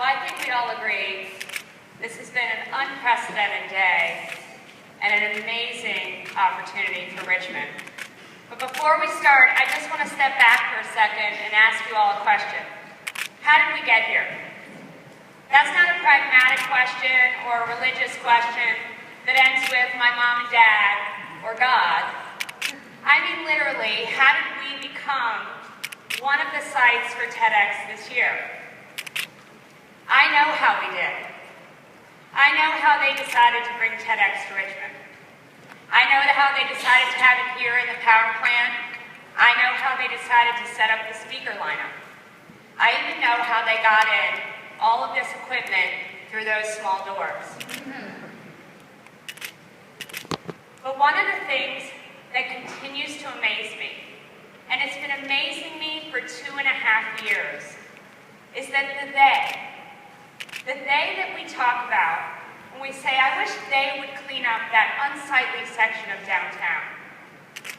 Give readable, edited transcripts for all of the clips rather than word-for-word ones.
I think we'd all agree this has been an unprecedented day and an amazing opportunity for Richmond. But before we start, I just want to step back for a second and ask you all a question. How did we get here? That's not a pragmatic question or a religious question that ends with my mom and dad or God. I mean literally, how did we become one of the sites for TEDx this year? I know how we did. I know how they decided to bring TEDx to Richmond. I know how they decided to have it here in the power plant. I know how they decided to set up the speaker lineup. I even know how they got in all of this equipment through those small doors. But one of the things that continues to amaze me, and it's been amazing me for 2.5 years, is that the they that we talk about when we say, I wish they would clean up that unsightly section of downtown.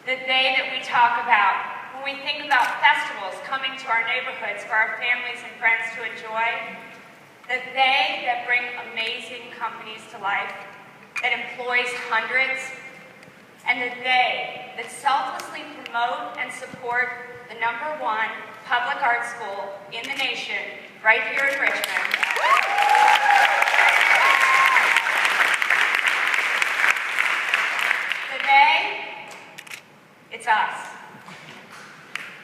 The they that we talk about when we think about festivals coming to our neighborhoods for our families and friends to enjoy. The they that bring amazing companies to life, that employs hundreds, and the they that selflessly promote and support the #1 public art school in the nation, right here in Richmond. The they, it's us.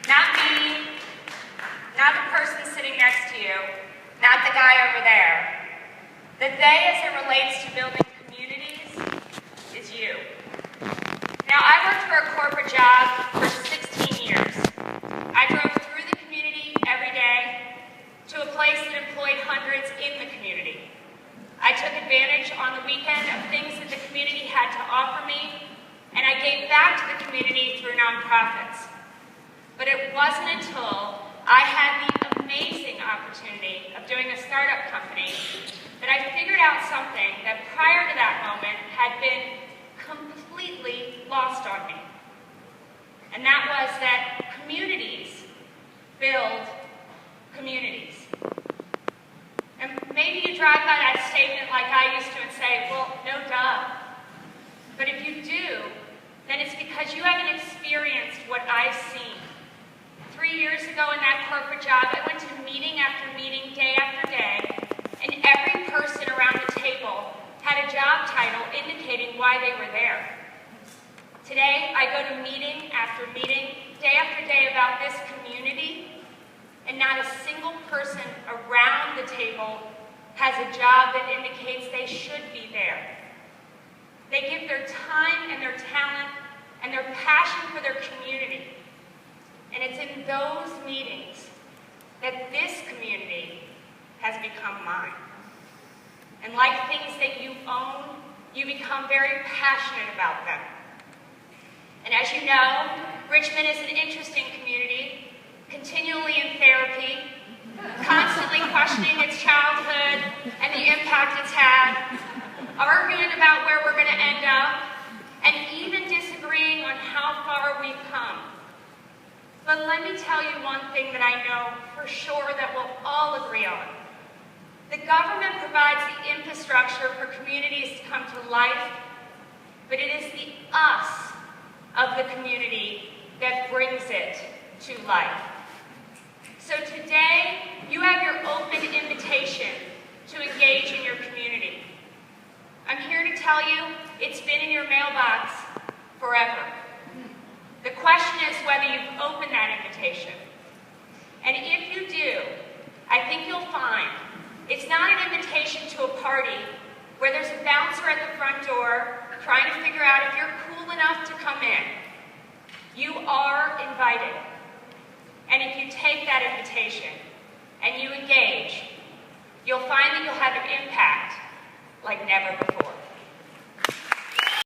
Not me, not the person sitting next to you, not the guy over there. The they as it relates to building communities is you. Now, I worked for a corporate job for 16 years. I drove through the community every day to a place that employed hundreds in the community. I took advantage on the weekend of things that the community had to offer me, and I gave back to the community through nonprofits. But it wasn't until I had the amazing opportunity of doing a startup company that I figured out something that prior to that moment had been completely lost on me. And that was that communities build communities. And maybe you drive by that statement like I used to and say, well, no duh. But if you do, then it's because you haven't experienced what I've seen. 3 years ago in that corporate job, I went to meeting after meeting, day after day, and every person around the table had a job title indicating why they were there. Today, I go to meeting after meeting, day after day about this community, and not a single person around the table has a job that indicates they should be there. They give their time and their talent and their passion for their community. And it's in those meetings that this community has become mine. And like things that you own, you become very passionate about them. And as you know, Richmond is an interesting community, continually in therapy, constantly questioning its childhood and the impact it's had, arguing about where we're going to end up, and even disagreeing on how far we've come. But let me tell you one thing that I know for sure that we'll all agree on. The government provides the infrastructure for communities to come to life, but it is the us of the community that brings it to life. So today, you have your open invitation to engage in your community. I'm here to tell you it's been in your mailbox forever. The question is whether you've opened that invitation. And if you do, I think you'll find it's not an invitation to a party where there's a bouncer at the front door trying to figure out if you're cool enough to come in. You are invited. And if you take that invitation and you engage, you'll find that you'll have an impact like never before.